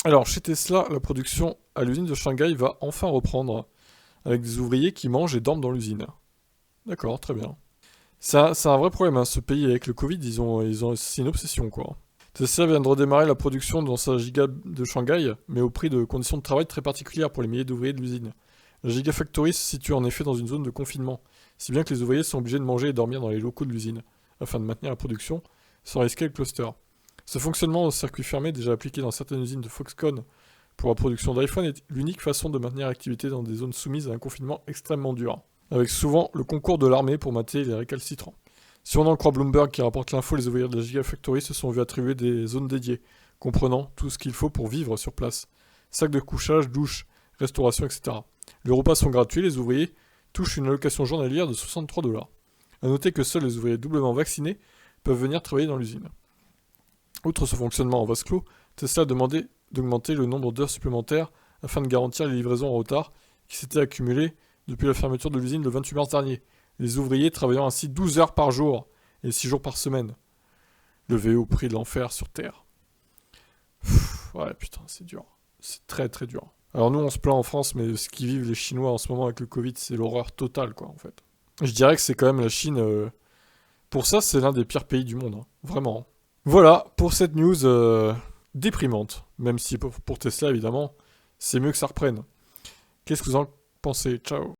Alors, chez Tesla, la production à l'usine de Shanghai va enfin reprendre, avec des ouvriers qui mangent et dorment dans l'usine. D'accord, très bien. C'est un vrai problème, hein, ce pays avec le Covid, c'est une obsession, quoi. Tesla vient de redémarrer la production dans sa giga de Shanghai, mais au prix de conditions de travail très particulières pour les milliers d'ouvriers de l'usine. La Gigafactory se situe en effet dans une zone de confinement, si bien que les ouvriers sont obligés de manger et dormir dans les locaux de l'usine, afin de maintenir la production, sans risquer le cluster. Ce fonctionnement au circuit fermé, déjà appliqué dans certaines usines de Foxconn pour la production d'iPhone, est l'unique façon de maintenir l'activité dans des zones soumises à un confinement extrêmement dur, avec souvent le concours de l'armée pour mater les récalcitrants. Si on en croit Bloomberg qui rapporte l'info, les ouvriers de la Gigafactory se sont vus attribuer des zones dédiées, comprenant tout ce qu'il faut pour vivre sur place. Sacs de couchage, douche, restauration, etc. Les repas sont gratuits, les ouvriers touchent une allocation journalière de 63 $. A noter que seuls les ouvriers doublement vaccinés peuvent venir travailler dans l'usine. Outre ce fonctionnement en vase clos, Tesla a demandé d'augmenter le nombre d'heures supplémentaires afin de garantir les livraisons en retard qui s'étaient accumulées depuis la fermeture de l'usine le 28 mars dernier. Les ouvriers travaillant ainsi 12 heures par jour et 6 jours par semaine. Le VO prix de l'enfer sur Terre. Ouais, putain, c'est dur. C'est très très dur. Alors nous, on se plaint en France, mais ce qu'ils vivent les Chinois en ce moment avec le Covid, c'est l'horreur totale, quoi, en fait. Je dirais que c'est quand même la Chine... Pour ça, c'est l'un des pires pays du monde, hein. Vraiment. Voilà, pour cette news déprimante. Même si pour Tesla, évidemment, c'est mieux que ça reprenne. Qu'est-ce que vous en pensez? Ciao.